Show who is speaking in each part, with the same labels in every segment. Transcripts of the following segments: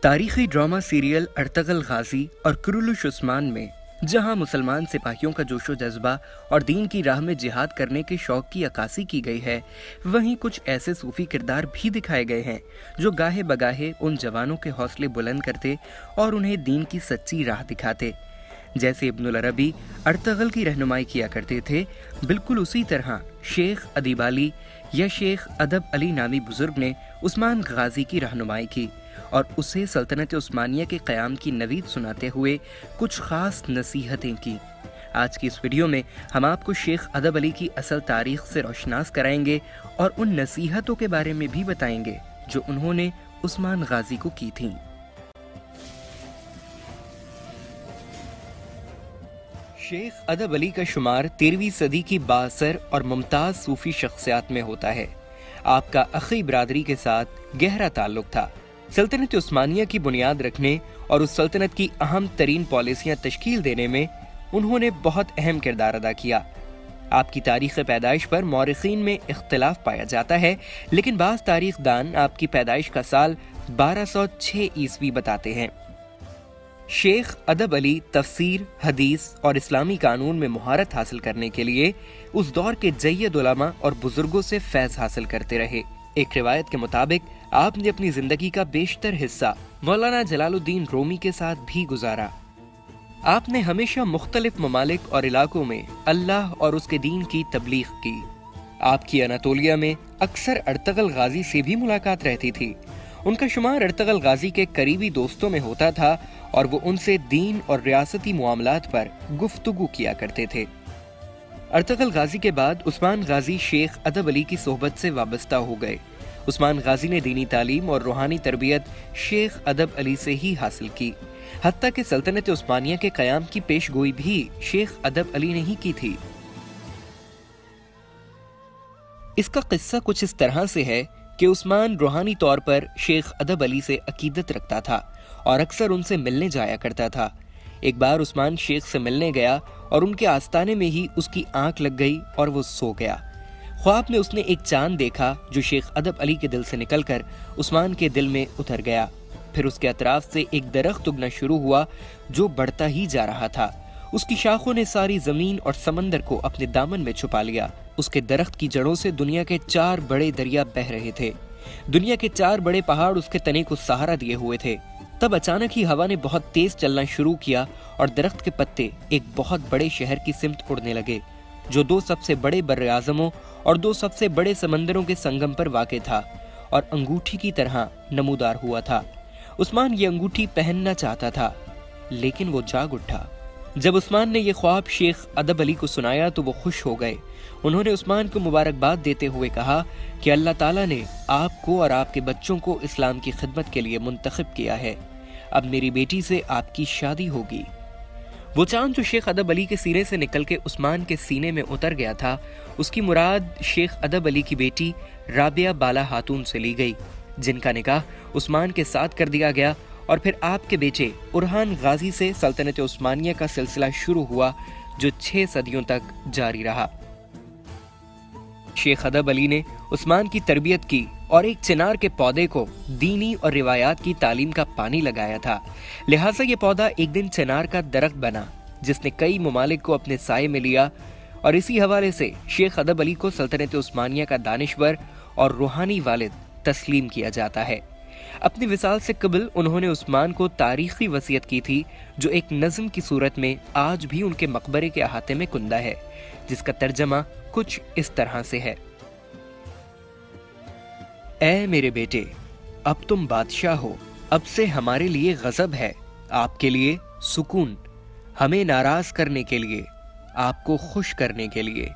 Speaker 1: تاریخی drama serial Ertugrul Ghazi اور کرولوش عثمان میں جہاں مسلمان سپاہیوں کا جوش و جذبہ اور دین کی راہ میں جہاد کرنے کے شوق کی عکاسی کی گئی ہے، وہیں کچھ ایسے صوفی کردار بھی دکھائے گئے ہیں جو گاہے بگاہے ان جوانوں کے حوصلے بلند کرتے اور انہیں دین کی سچی راہ دکھاتے۔ جیسے ابن العربی ارطغرل کی رہنمائی کیا کرتے تھے، بالکل اسی طرح شیخ ادیب علی یا شیخ ادب علی نامی بزرگ نے عثمان غازی کی رہنمائی کی اور اسے سلطنت عثمانیہ کے قیام کی نوید سناتے ہوئے کچھ خاص نصیحتیں کی۔ آج کی اس ویڈیو میں ہم آپ کو شیخ ادب علی کی اصل تاریخ سے روشناس کرائیں گے اور ان نصیحتوں کے بارے میں بھی بتائیں گے جو انہوں نے عثمان غازی کو کی تھیں۔ شیخ ادب علی کا شمار 13ویں صدی کی بااثر اور ممتاز صوفی شخصیات میں ہوتا ہے۔ آپ کا اخی برادری کے ساتھ گہرا تعلق تھا۔ سلطنت عثمانیہ کی بنیاد رکھنے اور اس سلطنت کی اہم ترین پالیسیاں تشکیل دینے میں انہوں نے بہت اہم کردار ادا کیا۔ آپ کی تاریخ پیدائش پر مورخین میں اختلاف پایا جاتا ہے، لیکن بعض تاریخ دان آپ کی پیدائش کا سال 1206 عیسوی بتاتے ہیں۔ شیخ ادب علی تفسیر، حدیث اور اسلامی قانون میں مہارت حاصل کرنے کے لیے اس دور کے جید علماء اور بزرگوں سے فیض حاصل کرتے رہے۔ ایک روایت کے مطابق آپ نے اپنی زندگی کا بیشتر حصہ مولانا جلال الدین رومی کے ساتھ بھی گزارا۔ آپ نے ہمیشہ مختلف ممالک اور علاقوں میں اللہ اور اس کے دین کی تبلیغ کی۔ آپ کی اناطولیہ میں اکثر ارطغرل غازی سے بھی ملاقات رہتی تھی۔ ان کا شمار ارطغرل غازی کے قریبی دوستوں میں ہوتا تھا اور وہ ان سے دین اور ریاستی معاملات پر گفتگو کیا کرتے تھے۔ ارطغرل غازی کے بعد عثمان غازی شیخ ادب علی کی صحبت سے وابستہ ہو گئے۔ عثمان غازی نے دینی تعلیم اور روحانی تربیت شیخ ادب علی سے ہی حاصل کی، حتیٰ کہ سلطنت عثمانیہ کے قیام کی پیش گوئی بھی شیخ ادب علی نے ہی کی تھی۔ اس کا قصہ کچھ اس طرح سے ہے کہ عثمان روحانی طور پر شیخ ادب علی سے عقیدت رکھتا تھا اور اکثر ان سے ملنے جایا کرتا تھا۔ ایک بار عثمان شیخ سے ملنے گیا اور ان کے آستانے میں ہی اس کی آنکھ لگ گئی اور وہ سو گیا۔ خواب میں اس نے ایک چاند دیکھا جو شیخ ادب علی کے دل سے نکل کر عثمان کے دل میں اتر گیا۔ پھر اس کے اطراف سے ایک درخت اگنا شروع ہوا جو بڑھتا ہی جا رہا تھا۔ اس کی شاخوں نے ساری زمین اور سمندر کو اپنے دامن میں چھپا لیا۔ اس کے درخت کی جڑوں سے دنیا کے 4 بڑے دریا بہہ رہے تھے۔ دنیا کے 4 بڑے پہاڑ اس کے تنے کو سہارا دیے ہوئے تھے۔ تب اچانک ہی ہوا نے بہت تیز چلنا شروع کیا اور درخت کے پتے ایک بہت بڑے شہر کی سمت اڑنے لگے جو 2 سب سے بڑے بر اعظموں اور 2 سب سے بڑے سمندروں کے سنگم پر واقع تھا اور انگوٹھی کی طرح نمودار ہوا تھا۔ عثمان یہ انگوٹھی پہننا چاہتا تھا لیکن وہ جاگ اٹھا۔ جب عثمان نے یہ خواب شیخ ادب علی کو سنایا تو وہ خوش ہو گئے۔ انہوں نے عثمان کو مبارکباد دیتے ہوئے کہا کہ اللہ تعالیٰ نے آپ کو اور آپ کے بچوں کو اسلام کی خدمت کے لیے منتخب کیا ہے۔ اب میری بیٹی سے آپ کی شادی ہوگی۔ وہ چاند جو شیخ ادب علی کے سینے سے نکل کے عثمان کے سینے میں اتر گیا تھا، اس کی مراد شیخ ادب علی کی بیٹی رابعہ بالا خاتون سے لی گئی، جن کا نکاح عثمان کے ساتھ کر دیا گیا اور پھر آپ کے بیٹے ارحان غازی سے سلطنت عثمانیہ کا سلسلہ شروع ہوا جو 6 صدیوں تک جاری رہا۔ شیخ ادب علی نے عثمان کی تربیت کی اور ایک چنار کے پودے کو دینی اور روایات کی تعلیم کا پانی لگایا تھا، لہٰذا یہ پودا ایک دن چنار کا درخت بنا جس نے کئی ممالک کو اپنے سائے میں لیا، اور اسی حوالے سے شیخ ادب علی کو سلطنت عثمانیہ کا دانشور اور روحانی والد تسلیم کیا جاتا ہے۔ اپنی وصال سے قبل انہوں نے عثمان کو تاریخی وصیت کی تھی جو ایک نظم کی صورت میں آج بھی ان کے مقبرے کے احاطے میں کندہ ہے، جس کا ترجمہ کچھ اس طرح سے ہے: اے میرے بیٹے، اب تم بادشاہ ہو، اب سے ہمارے لیے غضب ہے، آپ کے لیے سکون، ہمیں ناراض کرنے کے لیے، آپ کو خوش کرنے کے لیے،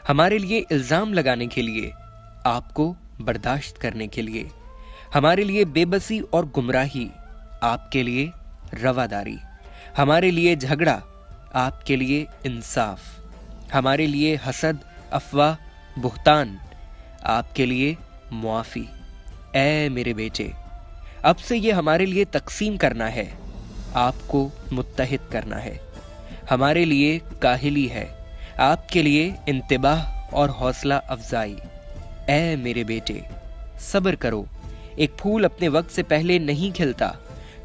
Speaker 1: ہمارے لیے الزام لگانے کے لیے، آپ کو برداشت کرنے کے لیے، ہمارے لیے بے بسی اور گمراہی، آپ کے لیے رواداری، ہمارے لیے جھگڑا، آپ کے لیے انصاف، ہمارے لیے حسد، افواہ، بہتان، آپ کے لیے معافی۔ اے میرے بیٹے، اب سے یہ ہمارے لیے تقسیم کرنا ہے، آپ کو متحد کرنا ہے، ہمارے لیے کاہلی ہے، آپ کے لیے انتباہ اور حوصلہ افزائی۔ اے میرے بیٹے، صبر کرو، ایک پھول اپنے وقت سے پہلے نہیں کھلتا،